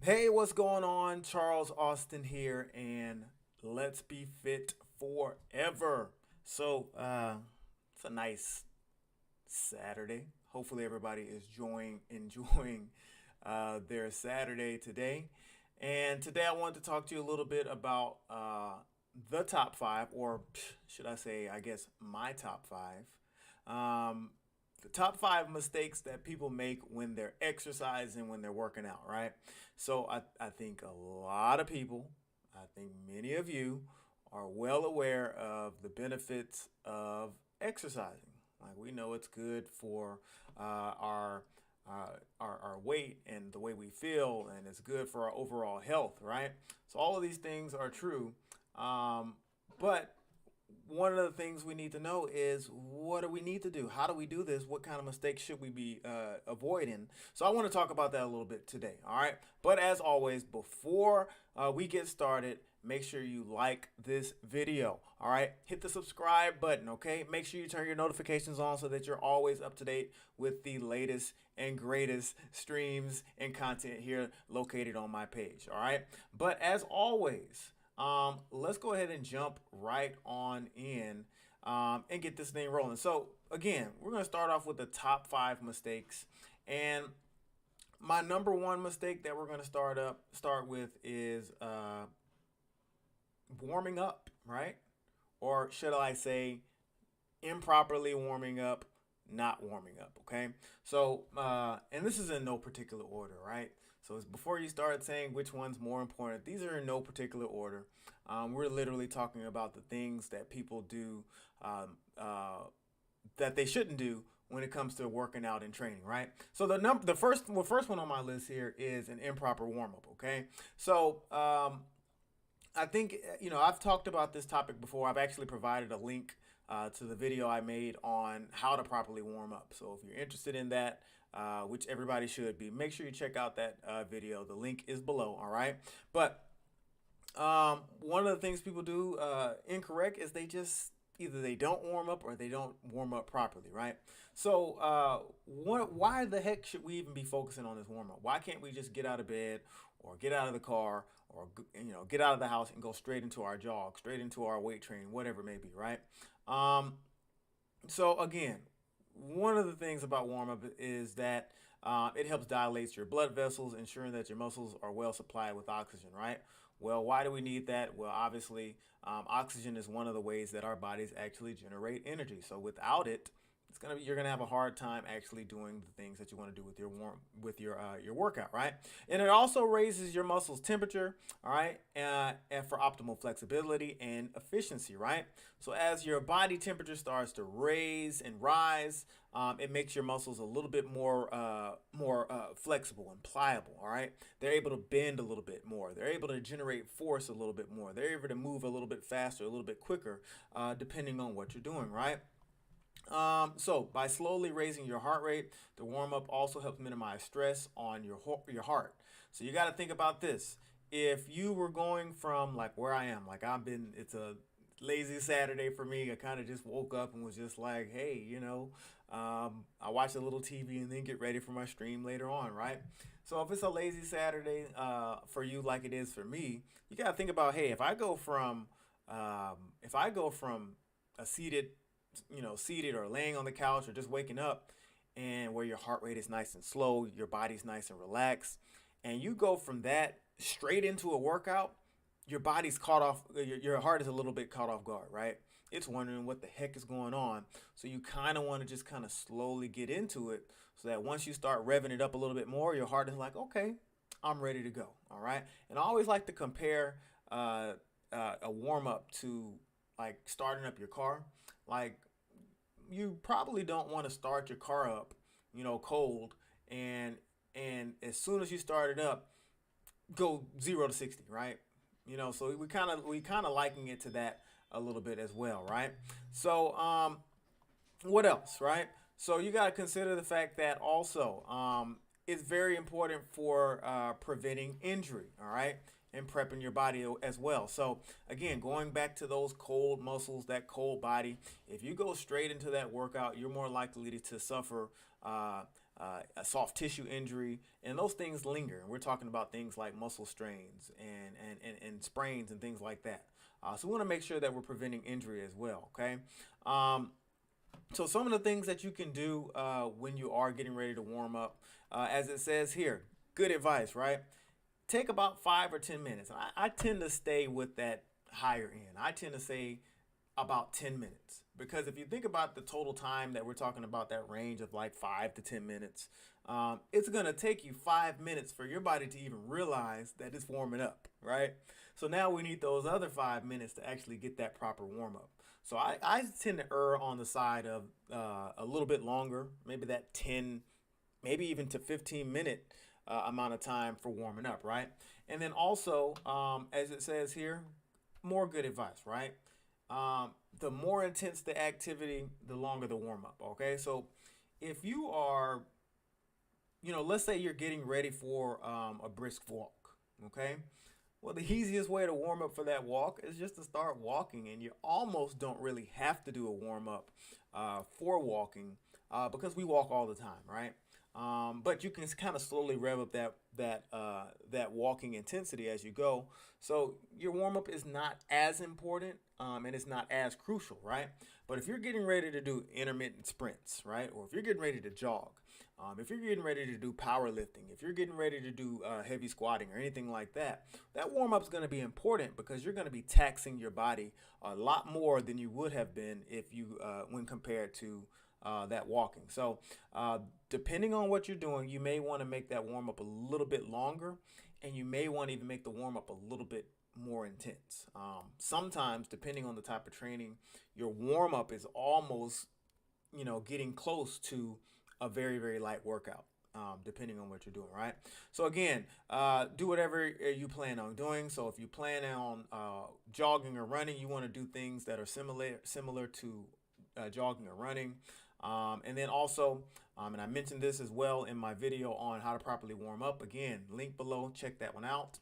Hey, what's going on? Charles Austin here, and let's be fit forever. It's a nice Saturday. Hopefully, everybody is enjoying their Saturday today. And today, I wanted to talk to you a little bit about the top five, or should I say, I guess, my top five. Um, the top five mistakes that people make when they're exercising, when they're working out, right? So I think a lot of people, I think many of you are well aware of the benefits of exercising. Like we know it's good for our our weight and the way we feel, and it's good for our overall health, right? So all of these things are true, um, but one of the things we need to know is what do we need to do? How do we do this? What kind of mistakes should we be avoiding? So I want to talk about that a little bit today. All right. But as always, before we get started, make sure you like this video. All right. Hit the subscribe button. Okay. Make sure you turn your notifications on so that you're always up to date with the latest and greatest streams and content here located on my page. All right. But as always, let's go ahead and jump right on in and get this thing rolling. So again, we're going to start off with the top five mistakes. And my number one mistake that we're going to start with is warming up, right? Or should I say improperly warming up, not warming up, okay? And this is in no particular order, right? So it's before you start saying which one's more important, these are in no particular order. We're literally talking about the things that people do that they shouldn't do when it comes to working out and training, right? So the first one on my list here is an improper warm up. Okay, so I think I've talked about this topic before. I've actually provided a link to the video I made on how to properly warm up. So if you're interested in that, which everybody should be, make sure you check out that video. The link is below. All right, but one of the things people do incorrect is they just either they don't warm up or they don't warm up properly, right? So why the heck should we even be focusing on this warm up? Why can't we just get out of bed or get out of the car or get out of the house and go straight into our jog, straight into our weight training, whatever it may be, right? Um, so again, one of the things about warm up is that it helps dilate your blood vessels, ensuring that your muscles are well supplied with oxygen, right? Well, why do we need that? Well, obviously, oxygen is one of the ways that our bodies actually generate energy. So without it, you're gonna have a hard time actually doing the things that you want to do with your workout, right? And it also raises your muscles temperature, all right, and for optimal flexibility and efficiency, right? So as your body temperature starts to raise and rise, it makes your muscles a little bit more flexible and pliable. All right, they're able to bend a little bit more. They're able to generate force a little bit more. They're able to move a little bit faster, a little bit quicker, depending on what you're doing. Right. So by slowly raising your heart rate, the warm up also helps minimize stress on your heart. So you got to think about this. If you were going from like where I am, like it's a lazy Saturday for me. I kind of just woke up and was just like, hey, I watch a little TV and then get ready for my stream later on, right? So if it's a lazy Saturday for you, like it is for me, you got to think about, hey, if I go from a seated or laying on the couch or just waking up and where your heart rate is nice and slow, your body's nice and relaxed, and you go from that straight into a workout, your body's caught off, your heart is a little bit caught off guard, right? It's wondering what the heck is going on. So you kind of want to just kind of slowly get into it so that once you start revving it up a little bit more, your heart is like, okay, I'm ready to go. All right. And I always like to compare a warm up to like starting up your car. Like you probably don't want to start your car up, cold and as soon as you start it up, go 0 to 60, right? So we kind of liking it to that a little bit as well, right? So what else, right? So you got to consider the fact that also it's very important for preventing injury, all right, and prepping your body as well. So again, going back to those cold muscles, that cold body, if you go straight into that workout, you're more likely to suffer a soft tissue injury, and those things linger. And we're talking about things like muscle strains and sprains and things like that. So we want to make sure that we're preventing injury as well. Okay. So some of the things that you can do when you are getting ready to warm up, as it says here, good advice, right? Take about 5 or 10 minutes. I tend to stay with that higher end. I tend to say about 10 minutes, because if you think about the total time that we're talking about, that range of like 5 to 10 minutes, it's going to take you 5 minutes for your body to even realize that it's warming up, right? So now we need those other 5 minutes to actually get that proper warm up. So I tend to err on the side of a little bit longer, maybe that 10, maybe even to 15 minute amount of time for warming up, right? And then also, as it says here, more good advice, right? The more intense the activity, the longer the warm up. Okay, so if you are, let's say you're getting ready for a brisk walk. Okay, well, the easiest way to warm up for that walk is just to start walking, and you almost don't really have to do a warm up for walking because we walk all the time, right? But you can kind of slowly rev up that walking intensity as you go. So your warm up is not as important, and it's not as crucial, right? But if you're getting ready to do intermittent sprints, right, or if you're getting ready to jog, if you're getting ready to do powerlifting, if you're getting ready to do heavy squatting or anything like that, that warm up is going to be important because you're going to be taxing your body a lot more than you would have been if you when compared to that walking. So depending on what you're doing, you may want to make that warm up a little bit longer, and you may want to even make the warm up a little bit more intense. Sometimes, depending on the type of training, your warm up is almost, getting close to a very, very light workout. Depending on what you're doing, right? So again, do whatever you plan on doing. So if you plan on jogging or running, you want to do things that are similar to jogging or running. And then also, and I mentioned this as well in my video on how to properly warm up. Again, link below, check that one out.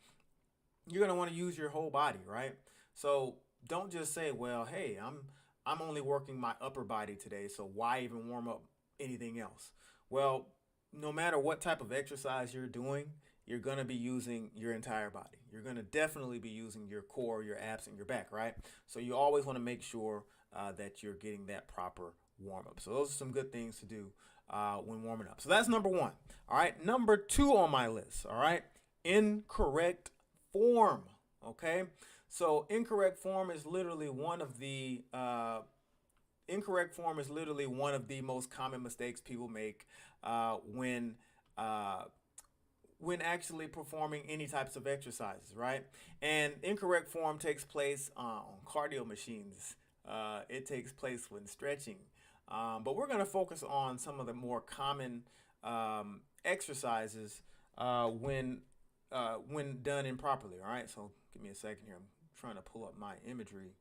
You're gonna want to use your whole body, right? So don't just say, well, hey, I'm only working my upper body today, so why even warm up anything else? Well, no matter what type of exercise you're doing, you're gonna be using your entire body. You're gonna definitely be using your core, your abs, and your back, right? So you always want to make sure that you're getting that proper warm up. So those are some good things to do when warming up. So that's number one. All right. Number two on my list. All right. Incorrect form. Okay. So incorrect form is literally one of the most common mistakes people make when actually performing any types of exercises, right? And incorrect form takes place on cardio machines. It takes place when stretching. But we're going to focus on some of the more common exercises when done improperly. All right, so give me a second here. I'm trying to pull up my imagery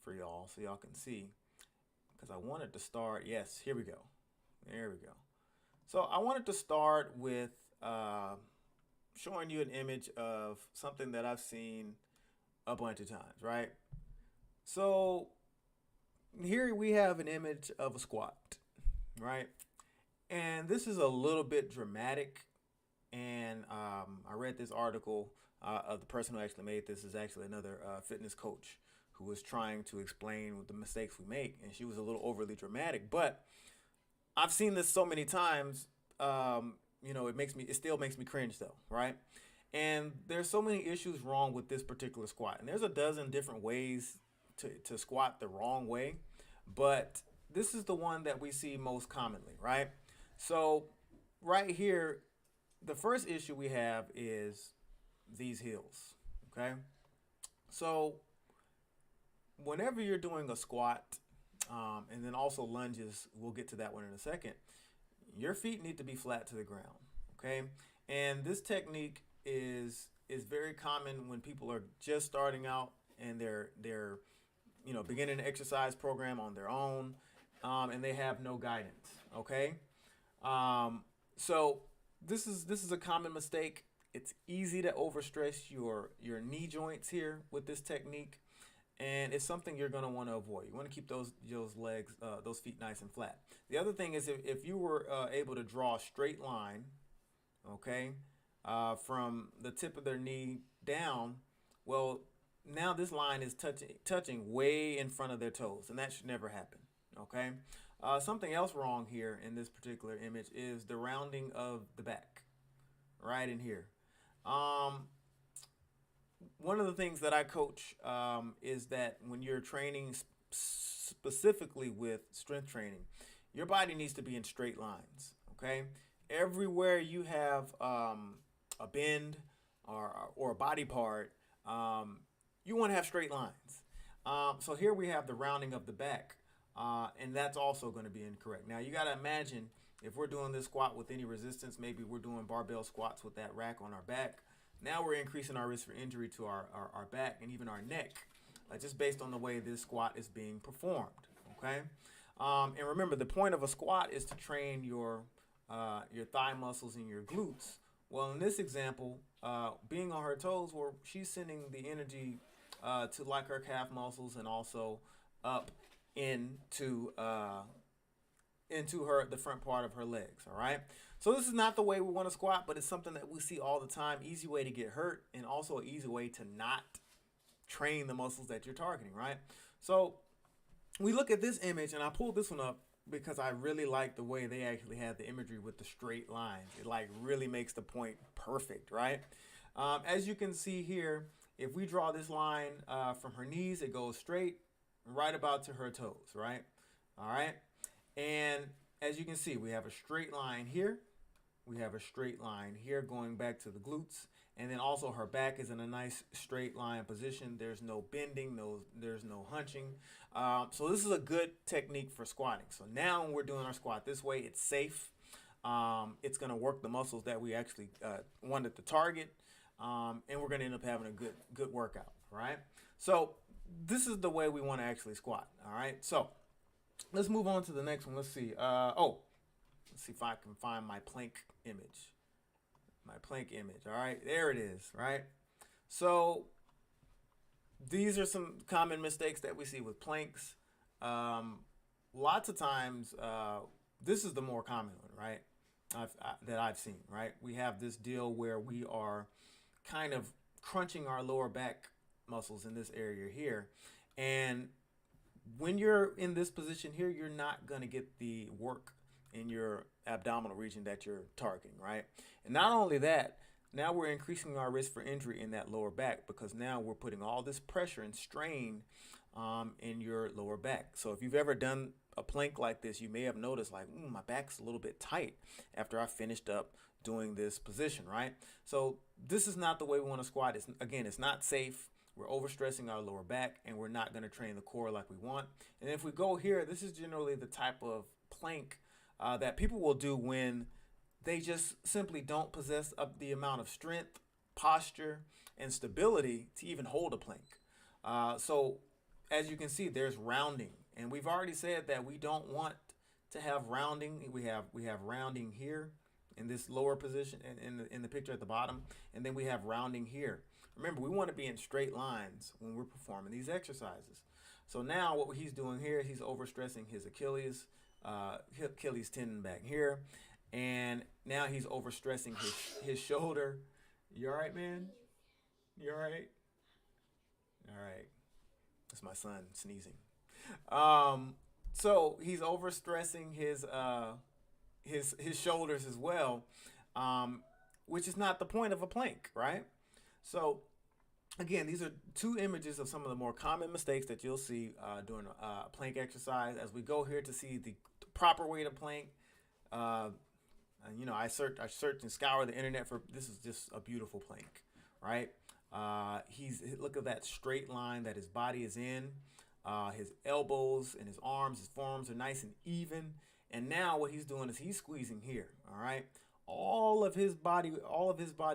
for y'all so y'all can see, because I wanted to start. Yes, here we go. There we go. So I wanted to start with showing you an image of something that I've seen a bunch of times, right? So here we have an image of a squat, right? And this is a little bit dramatic. And I read this article of the person who actually made this is actually another fitness coach who was trying to explain the mistakes we make. And she was a little overly dramatic. But I've seen this so many times, it still makes me cringe though, right? And there's so many issues wrong with this particular squat. And there's a dozen different ways to squat the wrong way, but this is the one that we see most commonly, right? So right here, the first issue we have is these heels, okay? So whenever you're doing a squat, and then also lunges, we'll get to that one in a second, your feet need to be flat to the ground, okay? And this technique is very common when people are just starting out and they're beginning an exercise program on their own, and they have no guidance. Okay, so this is a common mistake. It's easy to overstress your knee joints here with this technique, and it's something you're going to want to avoid. You want to keep those legs, those feet nice and flat. The other thing is if you were able to draw a straight line, okay, from the tip of their knee down, well, now this line is touching way in front of their toes, and that should never happen. Okay. Something else wrong here in this particular image is the rounding of the back, right in here. One of the things that I coach is that when you're training specifically with strength training, your body needs to be in straight lines. Okay, everywhere you have a bend or a body part, you want to have straight lines. So here we have the rounding of the back, and that's also going to be incorrect. Now you got to imagine if we're doing this squat with any resistance, maybe we're doing barbell squats with that rack on our back. Now we're increasing our risk for injury to our back and even our neck, just based on the way this squat is being performed. Okay, and remember, the point of a squat is to train your thigh muscles and your glutes. Well, in this example, being on her toes, where she's sending the energy to like her calf muscles and also up into the front part of her legs. All right. So this is not the way we want to squat, but it's something that we see all the time. Easy way to get hurt, and also an easy way to not train the muscles that you're targeting. Right. So we look at this image, and I pulled this one up because I really like the way they actually have the imagery with the straight lines. It really makes the point perfect, right? As you can see here, if we draw this line from her knees, it goes straight right about to her toes, right? All right. And as you can see, we have a straight line here. We have a straight line here going back to the glutes. And then also her back is in a nice straight line position. There's no bending, there's no hunching. So this is a good technique for squatting. So now when we're doing our squat this way, it's safe. It's going to work the muscles that we actually wanted to target. And we're going to end up having a good workout, right? So this is the way we want to actually squat, all right? So let's move on to the next one. Let's see. Let's see if I can find my plank image. My plank image. All right, there it is. Right. So these are some common mistakes that we see with planks. Lots of times, this is the more common one, right? That I've seen. Right. We have this deal where we are kind of crunching our lower back muscles in this area here, and when you're in this position here, you're not going to get the work in your abdominal region that you're targeting, right? And not only that, now we're increasing our risk for injury in that lower back because now we're putting all this pressure and strain in your lower back. So if you've ever done a plank like this, you may have noticed my back's a little bit tight after I finished up doing this position, right? So this is not the way we want to squat. It's not safe. We're overstressing our lower back, and we're not going to train the core like we want. And if we go here, this is generally the type of plank that people will do when they just simply don't possess the amount of strength, posture, and stability to even hold a plank. So as you can see, there's rounding, and we've already said that we don't want to have rounding. We have rounding here in this lower position in the picture at the bottom, and then we have rounding here. Remember, we want to be in straight lines when we're performing these exercises. So now what he's doing here is he's overstressing his Achilles tendon back here, and now he's overstressing his shoulder. You all right, man? You all right? All right. That's my son sneezing. So he's overstressing his shoulders as well, which is not the point of a plank, right? So again, these are two images of some of the more common mistakes that you'll see during a plank exercise. As we go here to see the proper way to plank, I search and scour the internet for this. Is just a beautiful plank, right? Look at that straight line that his body is in. His elbows and his arms, his forearms are nice and even. And now what he's doing is he's squeezing here. All right. All of his body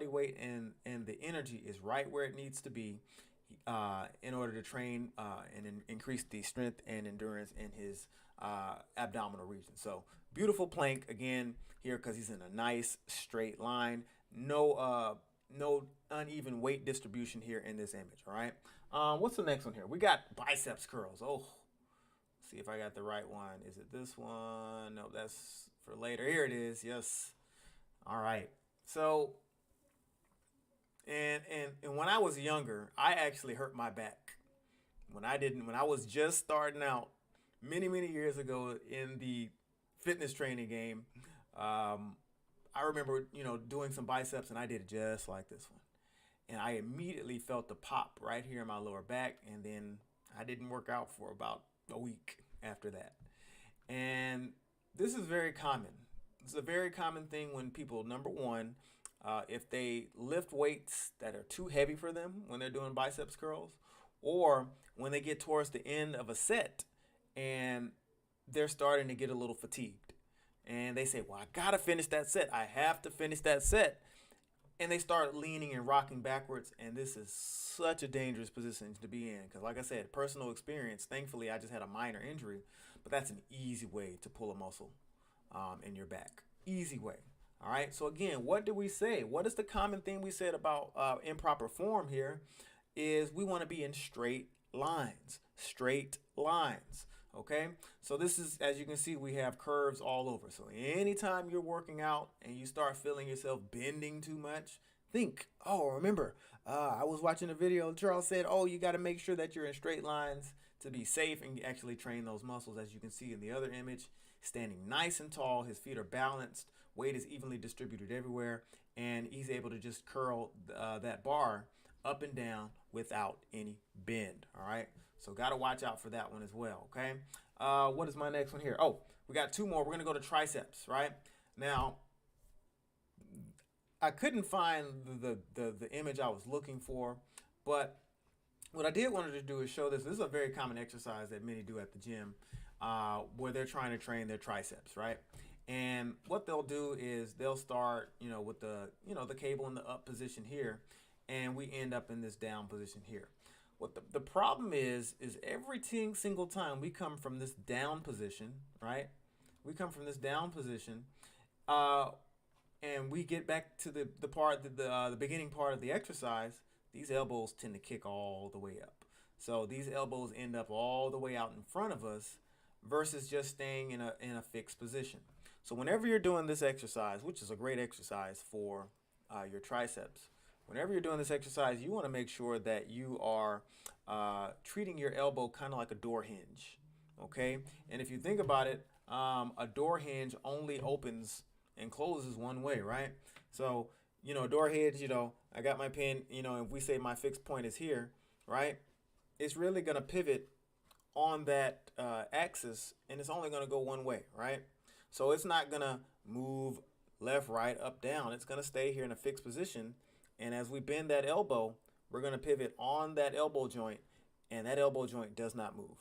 weight and the energy is right where it needs to be in order to train and increase the strength and endurance in his abdominal region. So beautiful plank again here because he's in a nice straight line. No no uneven weight distribution here in this image. All right. What's the next one here? We got biceps curls. Oh, see if I got the right one. Is it this one? No, that's for later. Here it is. Yes. All right. So, and when I was younger, I actually hurt my back. When I was just starting out many years ago in the fitness training game, I remember, doing some biceps and I did it just like this one. And I immediately felt the pop right here in my lower back. And then I didn't work out for about a week after that. And this is very common. It's a very common thing when people, number one, if they lift weights that are too heavy for them when they're doing biceps curls, or when they get towards the end of a set and they're starting to get a little fatigued. And they say, well, I got to finish that set. I have to finish that set. And they start leaning and rocking backwards. And this is such a dangerous position to be in. Because like I said, personal experience, thankfully I just had a minor injury. But that's an easy way to pull a muscle in your back. Easy way. All right. So again, what do we say? What is the common thing we said about improper form here? Is we want to be in straight lines. Straight lines. Okay, so this is, as you can see, we have curves all over. So anytime you're working out and you start feeling yourself bending too much, think, oh, remember, I was watching a video, Charles said, oh, you got to make sure that you're in straight lines to be safe and actually train those muscles. As you can see in the other image, standing nice and tall, his feet are balanced, weight is evenly distributed everywhere, and he's able to just curl that bar up and down without any bend. All right. So got to watch out for that one as well. Okay. What is my next one here? Oh, we got two more. We're going to go to triceps, right? Now, I couldn't find the image I was looking for, but what I did wanted to do is show this. This is a very common exercise that many do at the gym where they're trying to train their triceps, right? And what they'll do is they'll start, with the cable in the up position here, and we end up in this down position here. What the problem is every single time we come from this down position, right? We come from this down position, and we get back to the beginning part of the exercise. These elbows tend to kick all the way up. So these elbows end up all the way out in front of us, versus just staying in a fixed position. So whenever you're doing this exercise, which is a great exercise for your triceps. Whenever you're doing this exercise, you want to make sure that you are treating your elbow kind of like a door hinge, okay? And if you think about it, a door hinge only opens and closes one way, right? So, a door hinge, I got my pin, if we say my fixed point is here, right? It's really going to pivot on that axis, and it's only going to go one way, right? So it's not going to move left, right, up, down. It's going to stay here in a fixed position. And as we bend that elbow, we're going to pivot on that elbow joint, and that elbow joint does not move,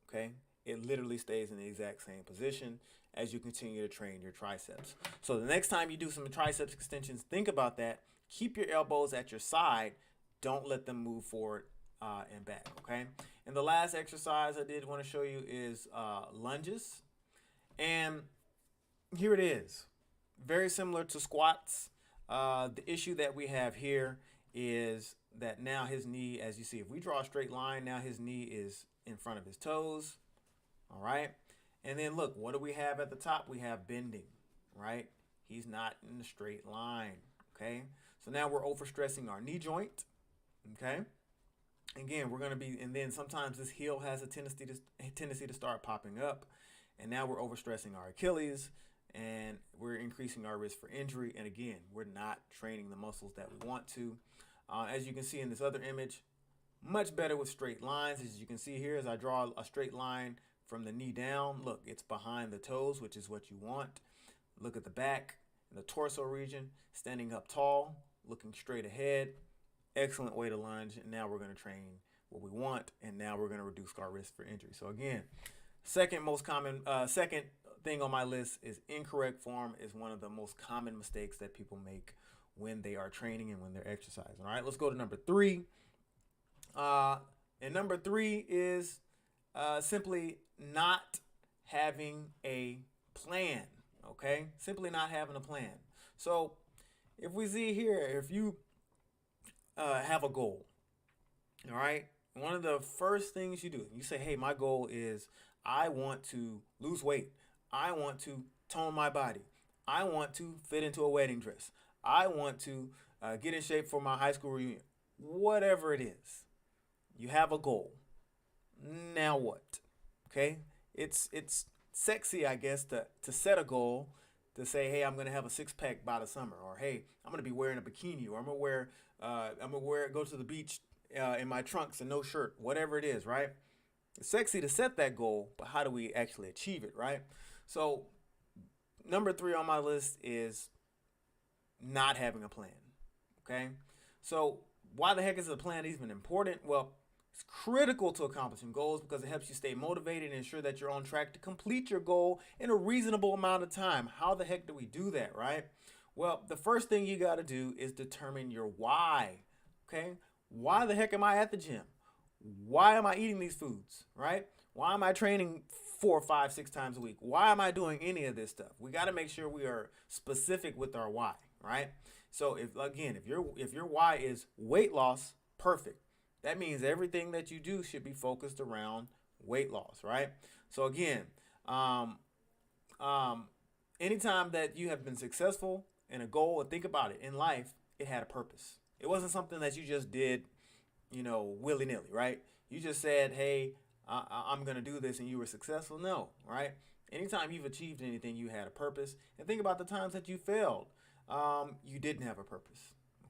okay? It literally stays in the exact same position as you continue to train your triceps. So the next time you do some triceps extensions, think about that. Keep your elbows at your side. Don't let them move forward and back, okay? And the last exercise I did want to show you is lunges. And here it is. Very similar to squats. The issue that we have here is that now his knee, as you see, if we draw a straight line, now his knee is in front of his toes. All right. And then look, what do we have at the top? We have bending, right? He's not in a straight line. Okay. So now we're overstressing our knee joint. Okay. Again, we're going to be, and then sometimes this heel has a tendency to start popping up. And now we're overstressing our Achilles, and we're increasing our risk for injury. And again, we're not training the muscles that we want to. As you can see in this other image, much better with straight lines. As you can see here, as I draw a straight line from the knee down, look, it's behind the toes, which is what you want. Look at the back and the torso region, standing up tall, looking straight ahead. Excellent way to lunge. And now we're going to train what we want, and now we're going to reduce our risk for injury. So again, second thing on my list is incorrect form is one of the most common mistakes that people make when they are training and when they're exercising. All right, let's go to number 3. And number 3 is simply not having a plan. Okay, simply not having a plan. So if we see here, if you have a goal. All right. One of the first things you do, you say, hey, my goal is I want to lose weight. I want to tone my body. I want to fit into a wedding dress. I want to get in shape for my high school reunion. Whatever it is, you have a goal. Now what? Okay? It's sexy, I guess, to set a goal to say, hey, I'm gonna have a six pack by the summer, or hey, I'm gonna be wearing a bikini, or I'm gonna wear go to the beach in my trunks and no shirt, whatever it is, right? It's sexy to set that goal, but how do we actually achieve it, right? So number three on my list is not having a plan. Okay, so why the heck is a plan even important? Well, it's critical to accomplishing goals because it helps you stay motivated and ensure that you're on track to complete your goal in a reasonable amount of time. How the heck do we do that, right? Well, the first thing you got to do is determine your why. Okay, why the heck am I at the gym? Why am I eating these foods, right? Why am I training 4, 5, 6 times a week? Why am I doing any of this stuff? We got to make sure we are specific with our why, right? So if your why is weight loss, perfect. That means everything that you do should be focused around weight loss, right? So again, um, um, anytime that you have been successful in a goal, and think about it in life, it had a purpose. It wasn't something that you just did, willy nilly, right? You just said, hey, I'm going to do this and you were successful. No, right? Anytime you've achieved anything, you had a purpose. And think about the times that you failed. You didn't have a purpose.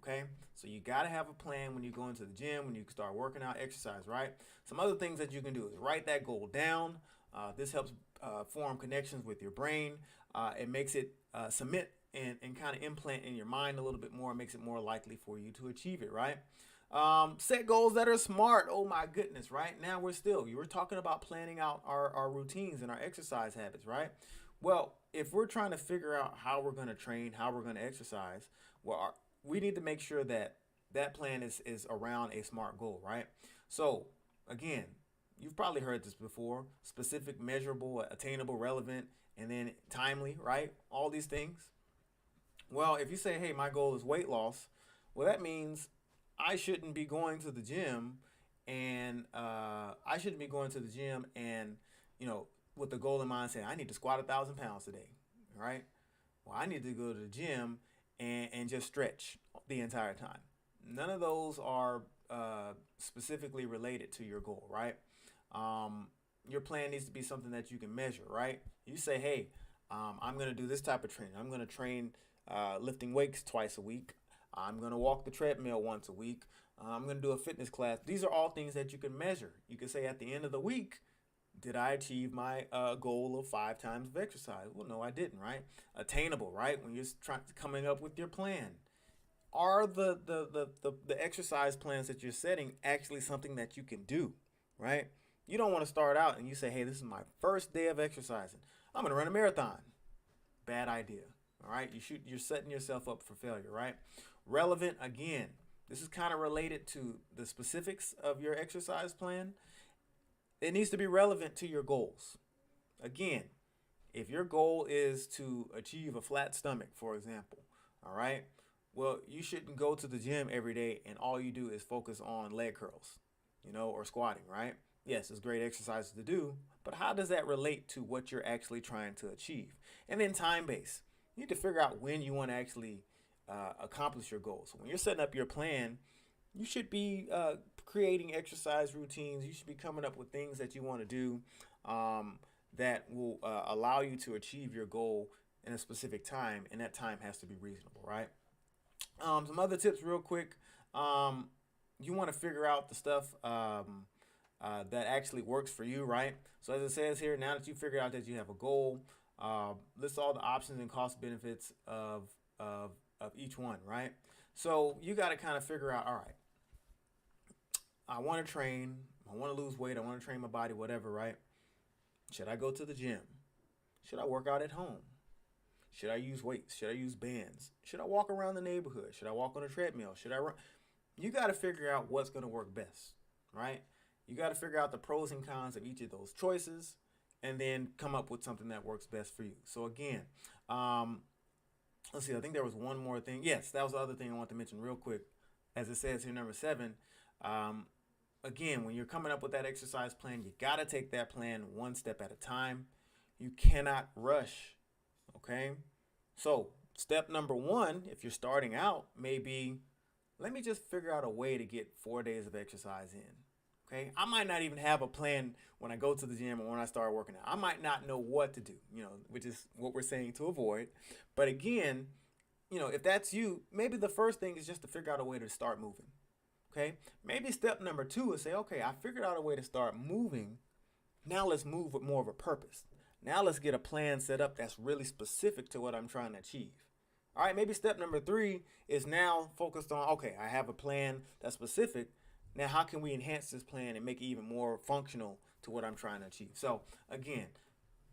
Okay? So you got to have a plan when you go into the gym, when you start working out, exercise, right? Some other things that you can do is write that goal down. This helps form connections with your brain. It makes it cement and kind of implant in your mind a little bit more. It makes it more likely for you to achieve it, right? Set goals that are smart. Oh my goodness, right? Now you were talking about planning out our routines and our exercise habits, right? Well, if we're trying to figure out how we're going to train, how we're going to exercise, we need to make sure that that plan is around a smart goal, right? So, again, you've probably heard this before: specific, measurable, attainable, relevant, and then timely, right? All these things. Well, if you say, hey, my goal is weight loss, well, that means I shouldn't be going to the gym and with the goal in mind saying I need to squat 1,000 pounds today, right? Well, I need to go to the gym and just stretch the entire time. None of those are specifically related to your goal, right? Your plan needs to be something that you can measure, right? You say, hey, I'm going to do this type of training. I'm going to train lifting weights twice a week. I'm going to walk the treadmill once a week. I'm going to do a fitness class. These are all things that you can measure. You can say at the end of the week, did I achieve my goal of 5 times of exercise? Well, no, I didn't, right? Attainable, right? When you're coming up with your plan. Are the exercise plans that you're setting actually something that you can do, right? You don't want to start out and you say, hey, this is my first day of exercising. I'm going to run a marathon. Bad idea. All right, you're setting yourself up for failure, right? Relevant, again, this is kind of related to the specifics of your exercise plan. It needs to be relevant to your goals. Again, if your goal is to achieve a flat stomach, for example, all right, well, you shouldn't go to the gym every day and all you do is focus on leg curls, or squatting, right? Yes, it's great exercises to do, but how does that relate to what you're actually trying to achieve? And then time based. You need to figure out when you want to actually accomplish your goals. So when you're setting up your plan, you should be creating exercise routines. You should be coming up with things that you want to do that will allow you to achieve your goal in a specific time, and that time has to be reasonable, right? Some other tips, real quick. You want to figure out the stuff that actually works for you, right? So as it says here, now that you figured out that you have a goal, list all the options and cost benefits of each one, right? So you got to kind of figure out, all right, I want to train, I want to lose weight, I want to train my body, whatever, right? Should I go to the gym? Should I work out at home? Should I use weights? Should I use bands? Should I walk around the neighborhood? Should I walk on a treadmill? Should I run? You got to figure out what's going to work best, right? You got to figure out the pros and cons of each of those choices and then come up with something that works best for you. So again, let's see, I think there was one more thing. Yes, that was the other thing I want to mention real quick. as it says here, number 7, um, again, when you're coming up with that exercise plan, you got to take that plan one step at a time. You cannot rush. Okay. So, step number 1, if you're starting out, may be let me just figure out a way to get 4 days of exercise in. Okay. I might not even have a plan when I go to the gym or when I start working out. I might not know what to do, which is what we're saying to avoid. But again, if that's you, maybe the first thing is just to figure out a way to start moving. Okay. Maybe step number 2 is say, okay, I figured out a way to start moving. Now let's move with more of a purpose. Now let's get a plan set up that's really specific to what I'm trying to achieve. All right, maybe step number 3 is now focused on, okay, I have a plan that's specific. Now, how can we enhance this plan and make it even more functional to what I'm trying to achieve? So, again,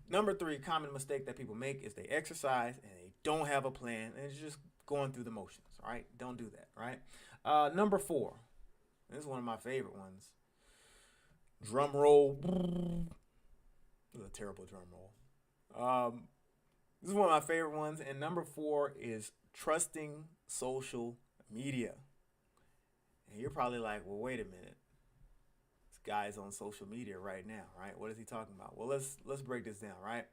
number 3 common mistake that people make is they exercise and they don't have a plan and it's just going through the motions. All right, don't do that. Right. Number 4, this is one of my favorite ones. Drum roll. This is a terrible drum roll. This is one of my favorite ones. And number 4 is trusting social media. And you're probably like, well, wait a minute. This guy's on social media right now, right? What is he talking about? Well, let's break this down, right?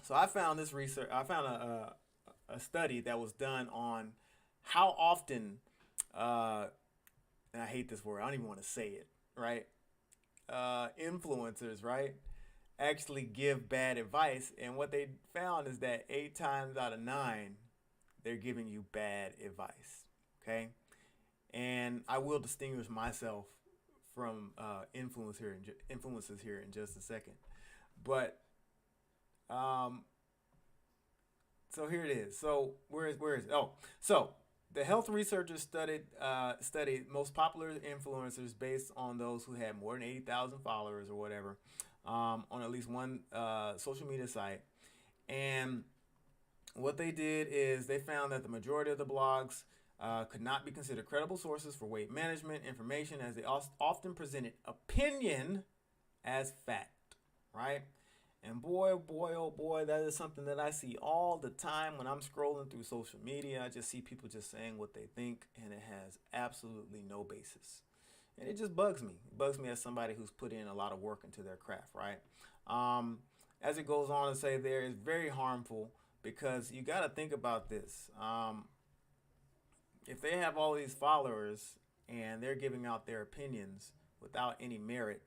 So I found this research. I found a study that was done on how often, and I hate this word. I don't even want to say it, right? Influencers, right, actually give bad advice, and what they found is that 8 times out of 9 they're giving you bad advice. Okay. And I will distinguish myself from influences here in just a second, but so here it is. So where is it? Oh, so the health researchers studied most popular influencers based on those who had more than 80,000 followers or whatever on at least one social media site. And what they did is they found that the majority of the blogs could not be considered credible sources for weight management information, as they often presented opinion as fact, right? And boy, oh boy, that is something that I see all the time when I'm scrolling through social media. I just see people just saying what they think, and it has absolutely no basis. And it just bugs me. It bugs me as somebody who's put in a lot of work into their craft, right? As it goes on to say there, is very harmful because you got to think about this. If they have all these followers and they're giving out their opinions without any merit,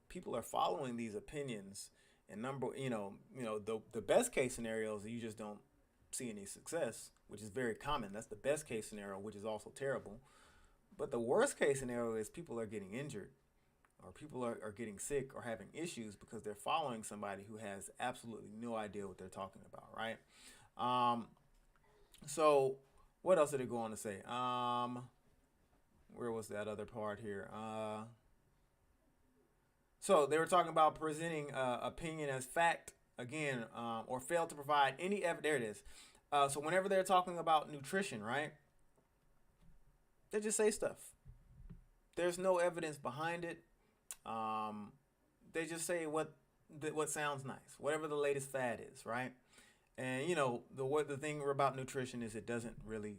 people are following these opinions. And the best case scenario is you just don't see any success, which is very common. That's the best case scenario, which is also terrible. But the worst case scenario is people are getting injured, or people are getting sick or having issues because they're following somebody who has absolutely no idea what they're talking about, right? So what else did it go on to say? Where was that other part here? So they were talking about presenting opinion as fact again, or fail to provide any evidence. There it is. So whenever they're talking about nutrition, right, they just say stuff. There's no evidence behind it. They just say what sounds nice, whatever the latest fad is, right? And the thing about nutrition is it doesn't really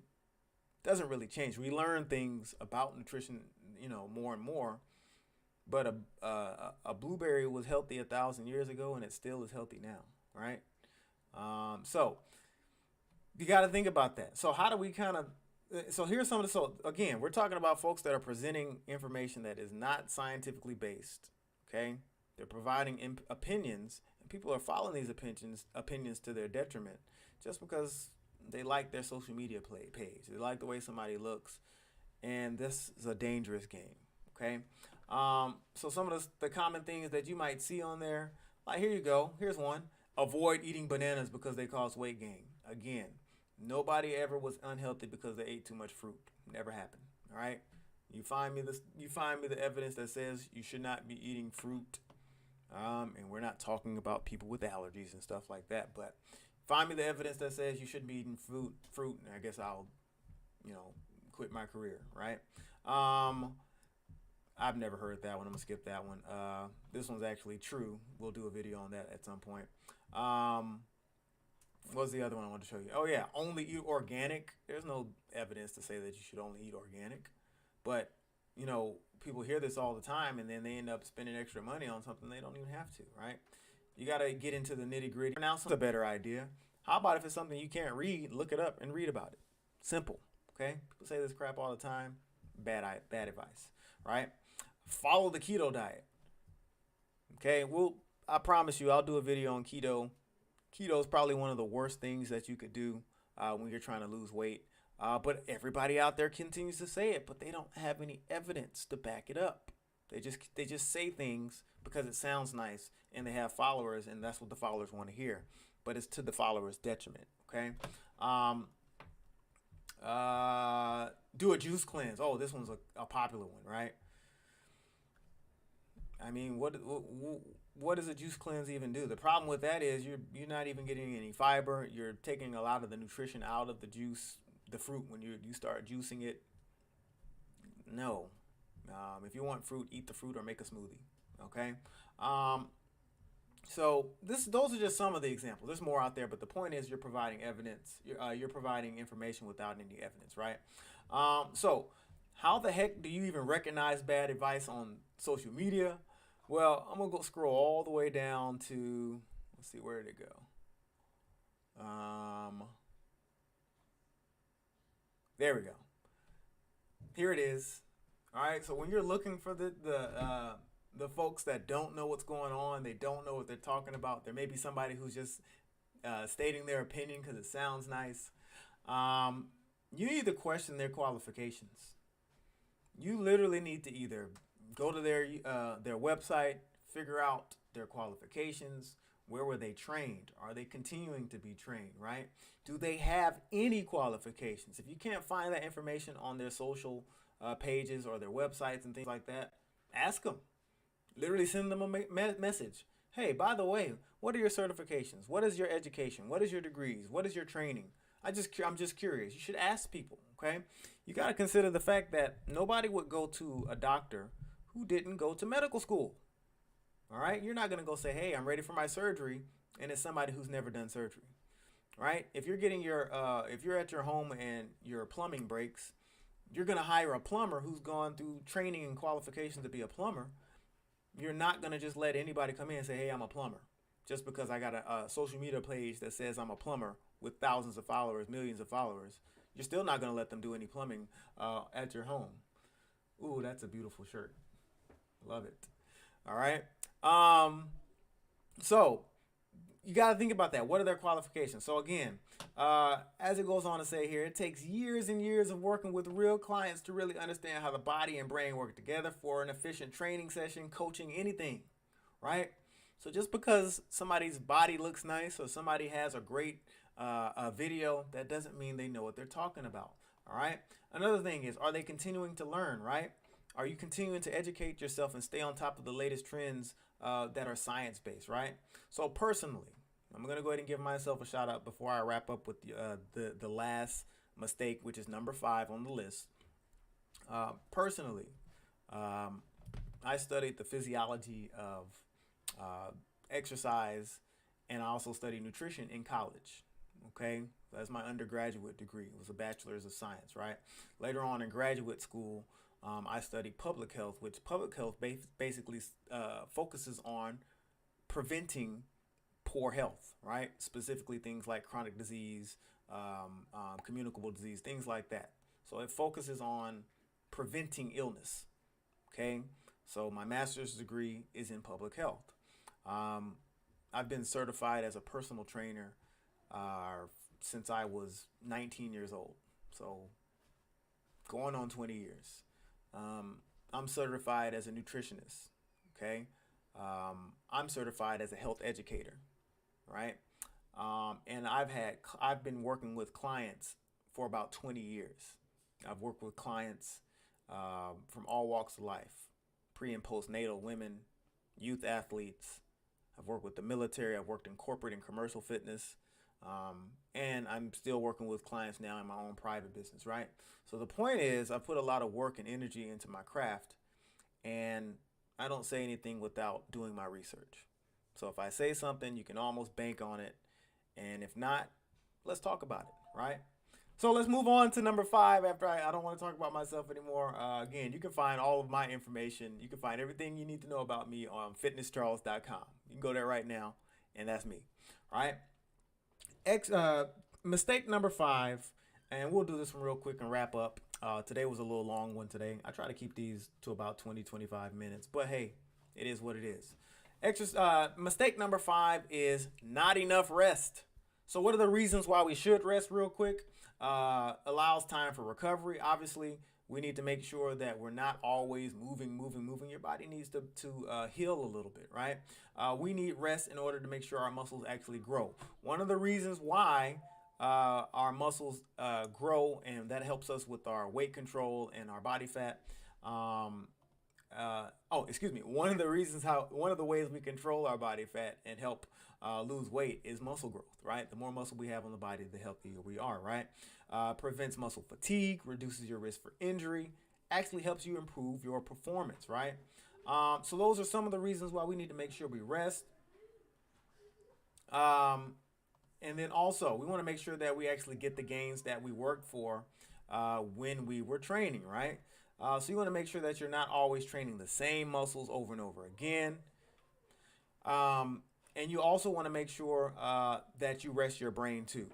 change. We learn things about nutrition, more and more. But a blueberry was healthy 1,000 years ago, and it still is healthy now, right? So you got to think about that. So how do we so here's some of the, so again, we're talking about folks that are presenting information that is not scientifically based, okay? They're providing opinions, and people are following these opinions to their detriment just because they like their social media page. They like the way somebody looks, and this is a dangerous game, okay? So some of the common things that you might see on there, like here you go. Here's one. Avoid eating bananas because they cause weight gain. Again, nobody ever was unhealthy because they ate too much fruit. Never happened. All right. You find me the evidence that says you should not be eating fruit. And we're not talking about people with allergies and stuff like that, but find me the evidence that says you shouldn't be eating fruit, and I guess I'll, quit my career, right? I've never heard that one. I'm gonna skip that one. This one's actually true. We'll do a video on that at some point. What What's the other one I want to show you? Oh yeah, only eat organic. There's no evidence to say that you should only eat organic, but you know, people hear this all the time, and then they end up spending extra money on something they don't even have to, right? You got to get into the nitty gritty. Now, a better idea. How about if it's something you can't read, look it up and read about it. Simple. Okay. People say this crap all the time. Bad advice, right? Follow the keto diet. Okay. Well, I promise you, I'll do a video on keto. Keto is probably one of the worst things that you could do when you're trying to lose weight. But everybody out there continues to say it, but they don't have any evidence to back it up. They just say things because it sounds nice and they have followers, and that's what the followers want to hear. But it's to the followers' detriment. Okay. Do a juice cleanse. Oh, this one's a popular one, right? I mean, what does a juice cleanse even do? The problem with that is you're not even getting any fiber. You're taking a lot of the nutrition out of the juice, the fruit, when you start juicing it. No. If you want fruit, eat the fruit or make a smoothie. Okay. So those are just some of the examples. There's more out there, but the point is you're providing evidence. You're providing information without any evidence, right? So how the heck do you even recognize bad advice on social media? Well, I'm gonna go scroll all the way down to, let's see, where did it go? There we go. Here it is. All right. So when you're looking for the folks that don't know what's going on, they don't know what they're talking about. There may be somebody who's just stating their opinion because it sounds nice. You need to question their qualifications. You literally need to either go to their website, figure out their qualifications. Where were they trained? Are they continuing to be trained, right? Do they have any qualifications? If you can't find that information on their social pages or their websites and things like that, ask them. Literally send them a message. Hey, by the way, what are your certifications? What is your education? What is your degrees? What is your training? I'm just curious. You should ask people, okay? You got to consider the fact that nobody would go to a doctor who didn't go to medical school. All right? You're not going to go say, "Hey, I'm ready for my surgery," and it's somebody who's never done surgery. Right? If you're if you're at your home and your plumbing breaks, you're going to hire a plumber who's gone through training and qualifications to be a plumber. You're not going to just let anybody come in and say, "Hey, I'm a plumber," just because I got a social media page that says I'm a plumber with thousands of followers, millions of followers. You're still not going to let them do any plumbing at your home. Ooh, that's a beautiful shirt. Love it. All right. So you got to think about that. What are their qualifications? So again, as it goes on to say here, it takes years and years of working with real clients to really understand how the body and brain work together for an efficient training session, coaching, anything, right? So just because somebody's body looks nice or somebody has a great video, that doesn't mean they know what they're talking about, all right? Another thing is, are they continuing to learn, right? Are you continuing to educate yourself and stay on top of the latest trends that are science-based, right? So personally, I'm going to go ahead and give myself a shout out before I wrap up with the last mistake, which is number 5 on the list. Personally, I studied the physiology of exercise, and I also studied nutrition in college. Okay, that's my undergraduate degree. It was a bachelor's of science, right? Later on in graduate school, I studied public health, which public health basically focuses on preventing poor health, right? Specifically things like chronic disease, communicable disease, things like that. So it focuses on preventing illness, okay? So my master's degree is in public health. I've been certified as a personal trainer since I was 19 years old. So going on 20 years. I'm certified as a nutritionist, okay? I'm certified as a health educator, right? And I've been working with clients for about 20 years. I've worked with clients from all walks of life, pre and postnatal women, youth athletes. I've worked with the military. I've worked in corporate and commercial fitness. And I'm still working with clients now in my own private business, right? So the point is, I put a lot of work and energy into my craft, and I don't say anything without doing my research. So if I say something, you can almost bank on it. And if not, Let's talk about it, right? So let's move on to number 5. After I don't want to talk about myself anymore. Again, you can find all of my information. You can find everything you need to know about me on fitnesscharles.com. You can go there right now, and that's me. All right. X Mistake number 5, and we'll do this one real quick and wrap up. Today was a little long one today. I try to keep these to about 20-25 minutes, but hey, it is what it is. Mistake number 5 is not enough rest. So what are the reasons why we should rest real quick? Allows time for recovery. Obviously, we need to make sure that we're not always moving. Your body needs to heal a little bit, right? We need rest in order to make sure our muscles actually grow. One of the reasons why our muscles grow, and that helps us with our weight control and our body fat. One of the ways we control our body fat and help lose weight is muscle growth, right? The more muscle we have on the body, the healthier we are, right? Prevents muscle fatigue, reduces your risk for injury, actually helps you improve your performance, right? So those are some of the reasons why we need to make sure we rest. And then also, we want to make sure that we actually get the gains that we worked for when we were training, right? So you want to make sure that you're not always training the same muscles over and over again. And you also want to make sure that you rest your brain too,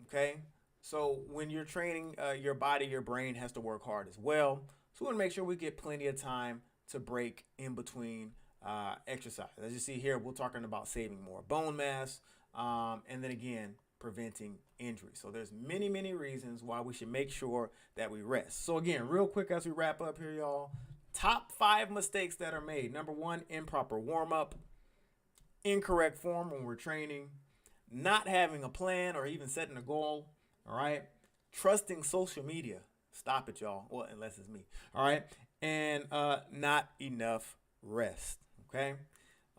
okay? So when you're training your body, your brain has to work hard as well. So we want to make sure we get plenty of time to break in between exercise. As you see here, we're talking about saving more bone mass, and then again, preventing injury. So there's many reasons why we should make sure that we rest. So again, real quick as we wrap up here, y'all, top 5 mistakes that are made. Number 1, improper warm up, incorrect form when we're training, not having a plan or even setting a goal. All right. Trusting social media. Stop it, y'all. Well, unless it's me. All right. And not enough rest. Okay.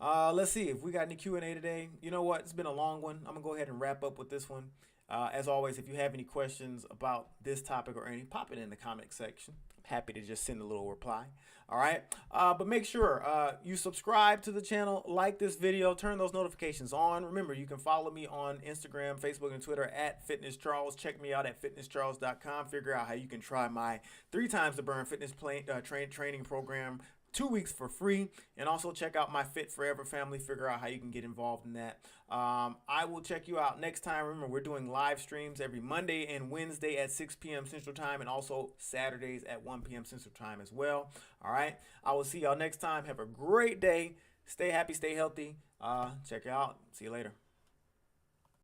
Let's see if we got any Q&A today. You know what? It's been a long one. I'm going to go ahead and wrap up with this one. As always, if you have any questions about this topic or any, pop it in the comment section. I'm happy to just send a little reply. All right. But make sure you subscribe to the channel, like this video, turn those notifications on. Remember, you can follow me on Instagram, Facebook, and Twitter at Fitness Charles. Check me out at fitnesscharles.com. Figure out how you can try my 3 times the burn fitness training program 2 weeks for free, and also check out my Fit Forever family. Figure out how you can get involved in that. I will check you out next time. Remember, we're doing live streams every Monday and Wednesday at 6 p.m. Central Time, and also Saturdays at 1 p.m. Central Time as well. All right. I will see y'all next time. Have a great day. Stay happy, stay healthy. Check you out. See you later.